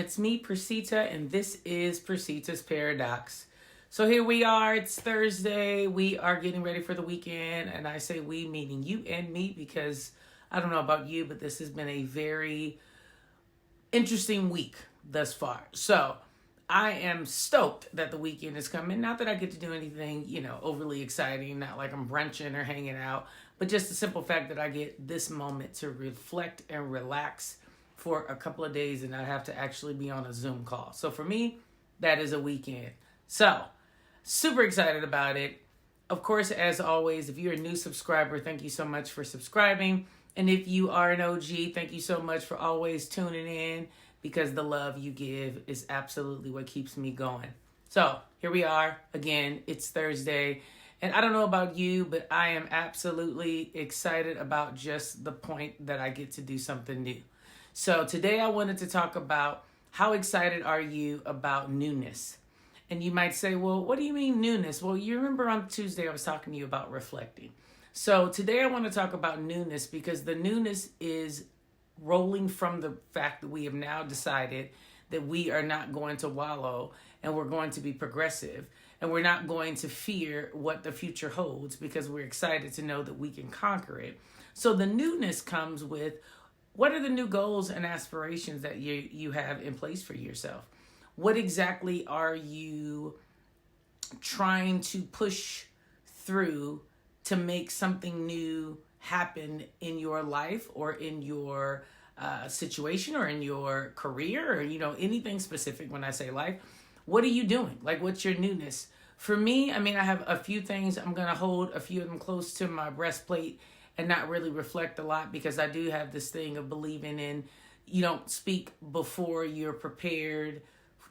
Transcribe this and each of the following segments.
It's me, Percita, and this is Percita's Paradox. So here we are, it's Thursday. We are getting ready for the weekend, and I say we, meaning you and me, because I don't know about you, but this has been a very interesting week thus far. So I am stoked that the weekend is coming. Not that I get to do anything, overly exciting, not like I'm brunching or hanging out, but just the simple fact that I get this moment to reflect and relax for a couple of days and not have to actually be on a Zoom call. So for me, that is a weekend. So super excited about it. Of course, as always, if you're a new subscriber, thank you so much for subscribing. And if you are an OG, thank you so much for always tuning in, because the love you give is absolutely what keeps me going. So here we are again. It's Thursday. And I don't know about you, but I am absolutely excited about just the point that I get to do something new. So today I wanted to talk about how excited are you about newness? And you might say, well, what do you mean newness? Well, you remember on Tuesday I was talking to you about reflecting. So today I want to talk about newness, because the newness is rolling from the fact that we have now decided that we are not going to wallow and we're going to be progressive, and we're not going to fear what the future holds, because we're excited to know that we can conquer it. So the newness comes with, what are the new goals and aspirations that you have in place for yourself? What exactly are you trying to push through to make something new happen in your life or in your situation or in your career, or anything specific? When I say life, what are you doing? Like, what's your newness? For me, I have a few things. I'm going to hold a few of them close to my breastplate and not really reflect a lot, because I do have this thing of believing in, you don't speak before you're prepared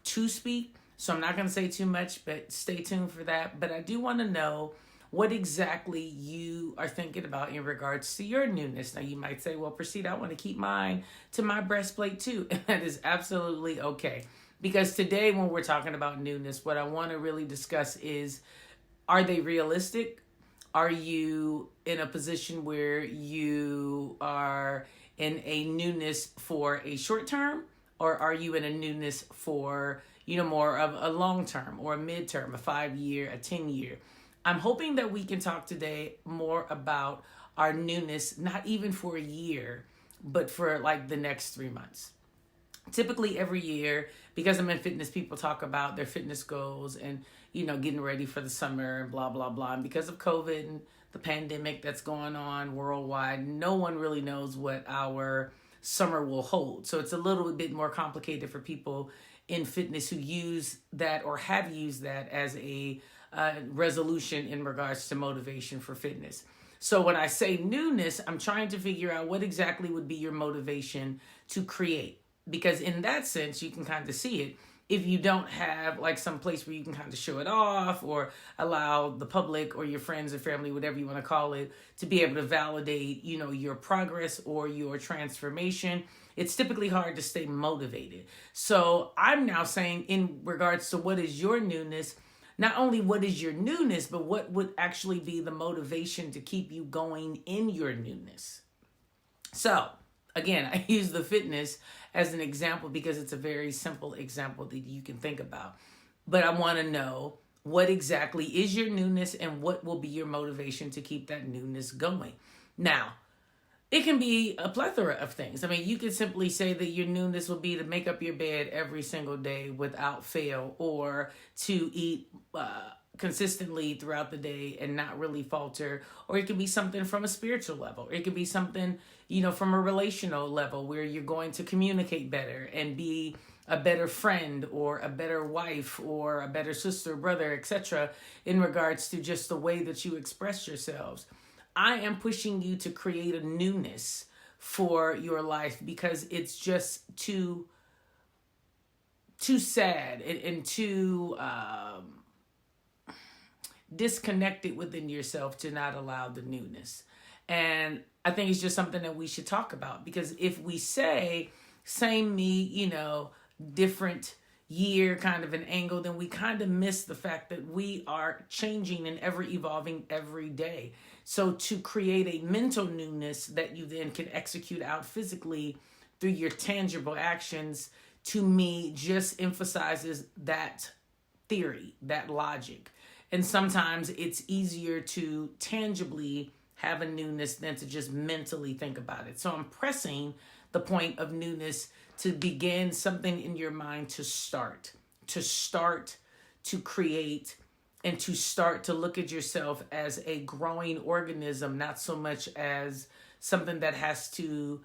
to speak. So I'm not going to say too much, but stay tuned for that. But I do want to know what exactly you are thinking about in regards to your newness. Now you might say, well, Percita, I want to keep mine to my breastplate too. And that is absolutely okay. Because today, when we're talking about newness, what I want to really discuss is, are they realistic? Are you in a position where you are in a newness for a short term? Or are you in a newness for, more of a long term or a midterm, a 5-year, a 10-year? I'm hoping that we can talk today more about our newness, not even for a year, but for like the next 3 months. Typically every year, because I'm in fitness, people talk about their fitness goals and, getting ready for the summer and blah, blah, blah. And because of COVID and the pandemic that's going on worldwide, no one really knows what our summer will hold. So it's a little bit more complicated for people in fitness who use that or have used that as a resolution in regards to motivation for fitness. So when I say newness, I'm trying to figure out what exactly would be your motivation to create. Because in that sense, you can kind of see it. If you don't have like some place where you can kind of show it off, or allow the public or your friends or family, whatever you want to call it, to be able to validate, your progress or your transformation, it's typically hard to stay motivated. So I'm now saying, in regards to what is your newness, not only what is your newness, but what would actually be the motivation to keep you going in your newness. So again, I use the fitness as an example because it's a very simple example that you can think about. But I want to know, what exactly is your newness and what will be your motivation to keep that newness going? Now, it can be a plethora of things. You could simply say that your newness will be to make up your bed every single day without fail, or to eat consistently throughout the day and not really falter. Or it could be something from a spiritual level. It could be something, from a relational level, where you're going to communicate better and be a better friend or a better wife or a better sister, brother, etc., in regards to just the way that you express yourselves. I am pushing you to create a newness for your life, because it's just too sad and too disconnected within yourself to not allow the newness. And I think it's just something that we should talk about, because if we say same me, different year kind of an angle, then we kind of miss the fact that we are changing and ever evolving every day. So to create a mental newness that you then can execute out physically through your tangible actions to me just emphasizes that theory, that logic. And sometimes it's easier to tangibly have a newness than to just mentally think about it. So I'm pressing the point of newness to begin something in your mind to start to create, and to start to look at yourself as a growing organism, not so much as something that has to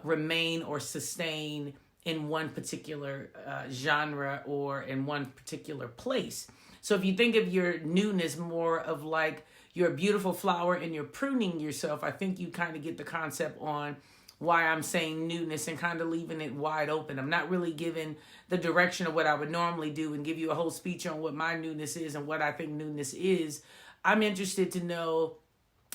remain or sustain in one particular genre or in one particular place. So if you think of your newness more of like you're a beautiful flower and you're pruning yourself, I think you kind of get the concept on why I'm saying newness and kind of leaving it wide open. I'm not really giving the direction of what I would normally do and give you a whole speech on what my newness is and what I think newness is. I'm interested to know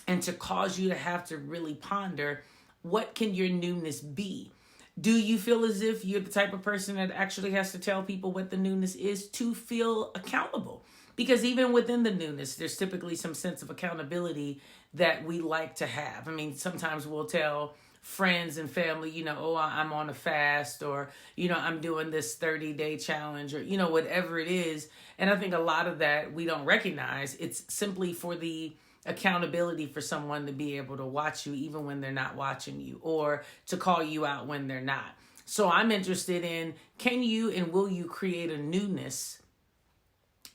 and to cause you to have to really ponder, what can your newness be? Do you feel as if you're the type of person that actually has to tell people what the newness is to feel accountable? Because even within the newness, there's typically some sense of accountability that we like to have. I mean, sometimes we'll tell friends and family, oh, I'm on a fast, or, I'm doing this 30-day challenge, or, whatever it is. And I think a lot of that we don't recognize. It's simply for the accountability for someone to be able to watch you even when they're not watching you, or to call you out when they're not. So I'm interested in, can you and will you create a newness,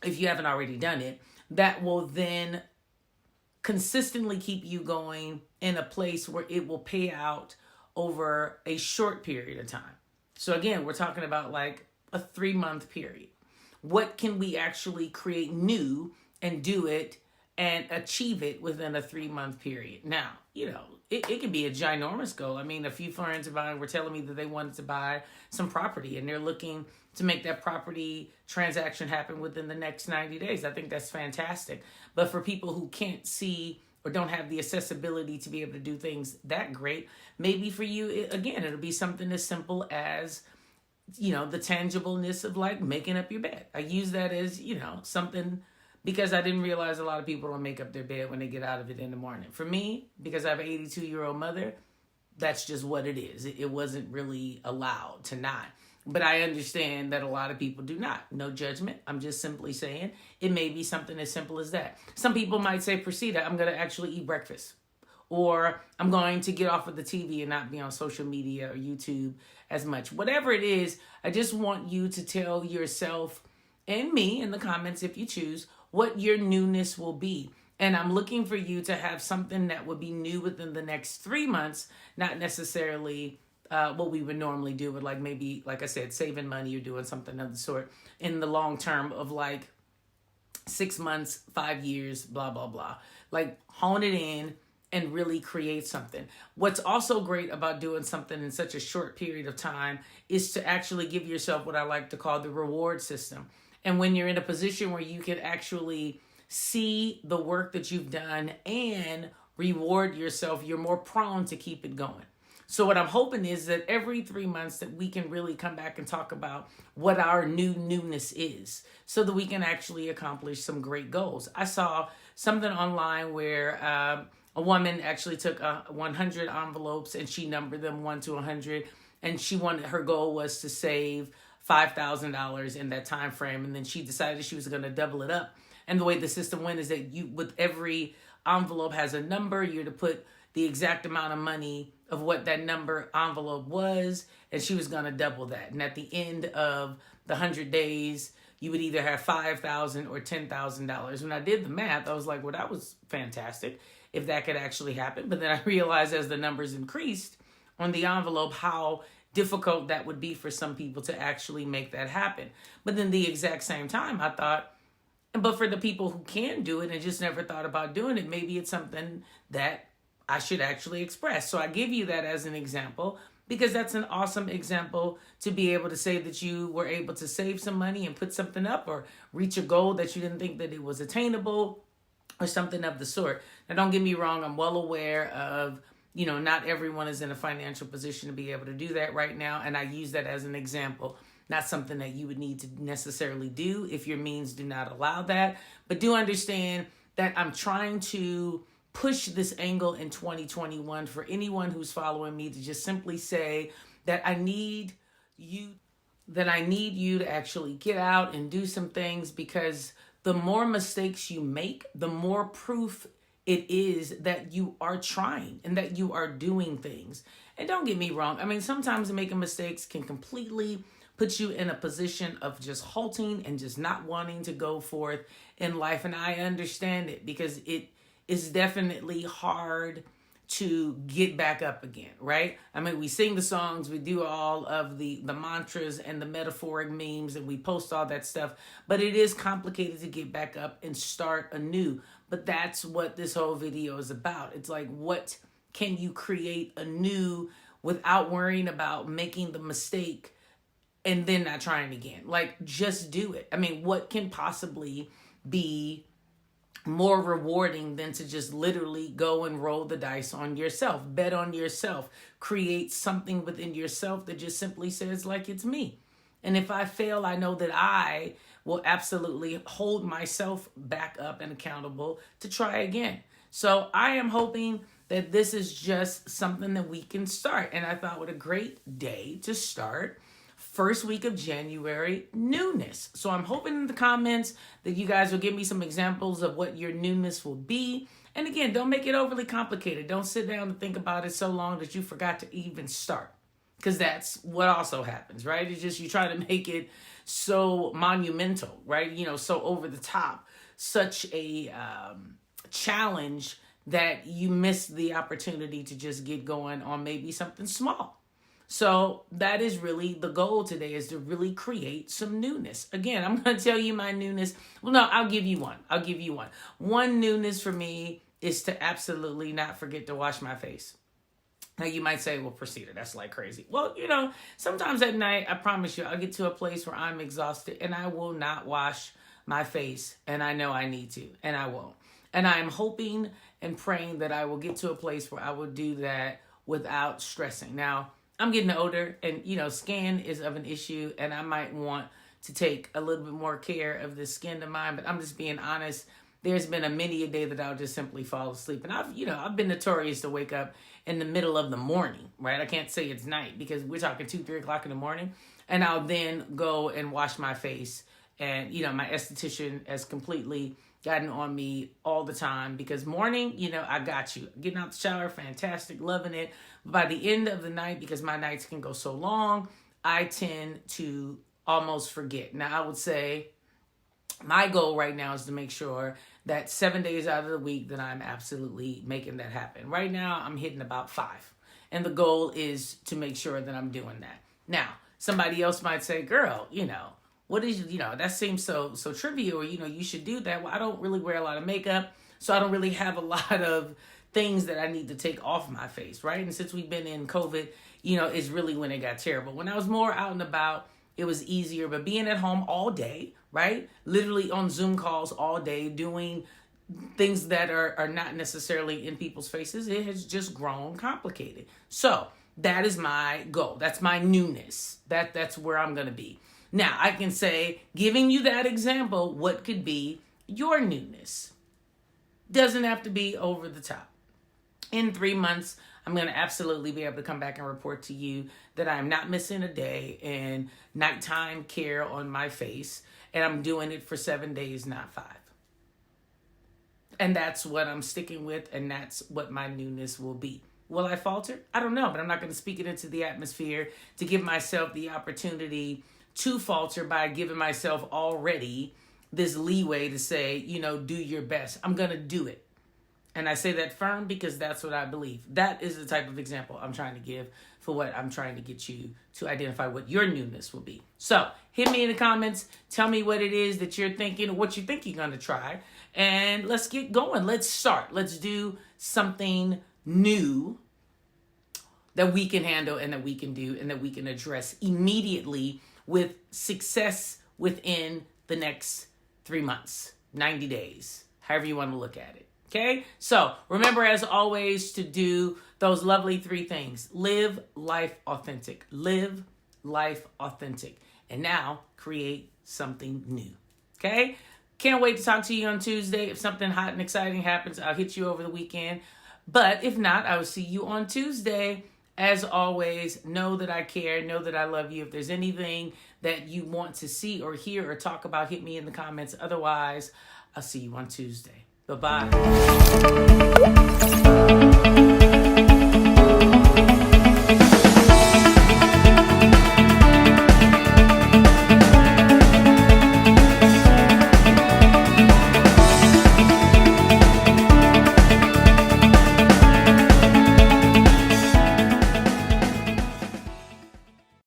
if you haven't already done it, that will then consistently keep you going in a place where it will pay out over a short period of time. So again, we're talking about like a 3-month period. What can we actually create new and do it and achieve it within a 3-month period? Now, it can be a ginormous goal. I mean, a few friends of mine were telling me that they wanted to buy some property and they're looking to make that property transaction happen within the next 90 days. I think that's fantastic. But for people who can't see or don't have the accessibility to be able to do things that great, maybe for you, it'll be something as simple as, the tangibleness of like making up your bed. I use that as, something, because I didn't realize a lot of people don't make up their bed when they get out of it in the morning. For me, because I have an 82-year-old mother, that's just what it is. It wasn't really allowed to not. But I understand that a lot of people do not. No judgment. I'm just simply saying it may be something as simple as that. Some people might say, Percita, I'm going to actually eat breakfast. Or I'm going to get off of the TV and not be on social media or YouTube as much. Whatever it is, I just want you to tell yourself and me in the comments, if you choose, what your newness will be. And I'm looking for you to have something that would be new within the next 3 months, not necessarily what we would normally do with, like, maybe, like I said, saving money or doing something of the sort in the long term of like 6 months, 5 years, blah, blah, blah. Like, hone it in and really create something. What's also great about doing something in such a short period of time is to actually give yourself what I like to call the reward system. And when you're in a position where you can actually see the work that you've done and reward yourself, you're more prone to keep it going. So what I'm hoping is that every 3 months that we can really come back and talk about what our newness is, so that we can actually accomplish some great goals. I saw something online where a woman actually took 100 envelopes and she numbered them 1 to 100, and her goal was to save $5,000 in that time frame, and then she decided she was going to double it up. And the way the system went is that with every envelope has a number, you're to put the exact amount of money of what that number envelope was, and she was going to double that. And at the end of the 100 days, you would either have $5,000 or $10,000. When I did the math, I was like, well, that was fantastic if that could actually happen. But then I realized as the numbers increased on the envelope, how difficult that would be for some people to actually make that happen. But then the exact same time, I thought, but for the people who can do it and just never thought about doing it, maybe it's something that I should actually express. So I give you that as an example, because that's an awesome example to be able to say that you were able to save some money and put something up or reach a goal that you didn't think that it was attainable or something of the sort. Now, don't get me wrong. I'm well aware of, not everyone is in a financial position to be able to do that right now. And I use that as an example, not something that you would need to necessarily do if your means do not allow that. But do understand that I'm trying to push this angle in 2021 for anyone who's following me to just simply say that I need you then I need you to actually get out and do some things, because the more mistakes you make, the more proof it is that you are trying and that you are doing things. And don't get me wrong, I mean, sometimes making mistakes can completely put you in a position of just halting and just not wanting to go forth in life. And I understand it, because it is definitely hard to get back up again, right? I mean, we sing the songs, we do all of the mantras and the metaphoric memes, and we post all that stuff, but it is complicated to get back up and start anew. But that's what this whole video is about. It's like, what can you create anew without worrying about making the mistake and then not trying again? Like, just do it. I mean, what can possibly be more rewarding than to just literally go and roll the dice on yourself, bet on yourself, create something within yourself that just simply says, like, it's me. And if I fail, I know that I will absolutely hold myself back up and accountable to try again. So I am hoping that this is just something that we can start. And I thought, what a great day to start. First week of January, newness. So I'm hoping in the comments that you guys will give me some examples of what your newness will be. And again, don't make it overly complicated. Don't sit down and think about it so long that you forgot to even start. Because that's what also happens, right? It's just you try to make it so monumental, right? You know, so over the top, such a challenge that you miss the opportunity to just get going on maybe something small. So that is really the goal today, is to really create some newness. Again, I'm going to tell you my newness. Well, no, I'll give you one. One newness for me is to absolutely not forget to wash my face. Now, you might say, well, Percita, that's like crazy. Well, you know, sometimes at night, I promise you, I'll get to a place where I'm exhausted and I will not wash my face. And I know I need to, and I won't. And I'm hoping and praying that I will get to a place where I will do that without stressing. Now, I'm getting older, and, you know, skin is of an issue, and I might want to take a little bit more care of the skin of mine, but I'm just being honest. There's been many a day that I'll just simply fall asleep. And I've been notorious to wake up in the middle of the morning, right? I can't say it's night, because we're talking 2-3 o'clock in the morning. And I'll then go and wash my face. And, you know, my esthetician has completely gotten on me all the time, because morning, you know, I got you. Getting out the shower, fantastic, loving it. But by the end of the night, because my nights can go so long, I tend to almost forget. Now, I would say my goal right now is to make sure that 7 days out of the week that I'm absolutely making that happen. Right now, I'm hitting about 5. And the goal is to make sure that I'm doing that. Now, somebody else might say, girl, you know, what is, you know, that seems so trivial, or, you know, you should do that. Well, I don't really wear a lot of makeup, so I don't really have a lot of things that I need to take off my face, right? And since we've been in COVID, you know, it's really when it got terrible. When I was more out and about, it was easier. But being at home all day, right? Literally on Zoom calls all day, doing things that are not necessarily in people's faces, it has just grown complicated. So that is my goal. That's my newness. That's where I'm going to be. Now, I can say, giving you that example, what could be your newness? Doesn't have to be over the top. In 3 months, I'm going to absolutely be able to come back and report to you that I'm not missing a day in nighttime care on my face, and I'm doing it for 7 days, not 5. And that's what I'm sticking with, and that's what my newness will be. Will I falter? I don't know, but I'm not going to speak it into the atmosphere to give myself the opportunity to falter by giving myself already this leeway to say, you know, do your best. I'm going to do it. And I say that firm because that's what I believe. That is the type of example I'm trying to give for what I'm trying to get you to identify what your newness will be. So hit me in the comments. Tell me what it is that you're thinking, what you think you're going to try. And let's get going. Let's start. Let's do something new that we can handle and that we can do and that we can address immediately with success within the next 3 months, 90 days, however you want to look at it. Okay, so remember, as always, to do those lovely 3 things. Live life authentic. Live life authentic. And now create something new. Okay, can't wait to talk to you on Tuesday. If something hot and exciting happens, I'll hit you over the weekend. But if not, I will see you on Tuesday. As always, know that I care, know that I love you. If there's anything that you want to see or hear or talk about, hit me in the comments. Otherwise, I'll see you on Tuesday. Bye-bye.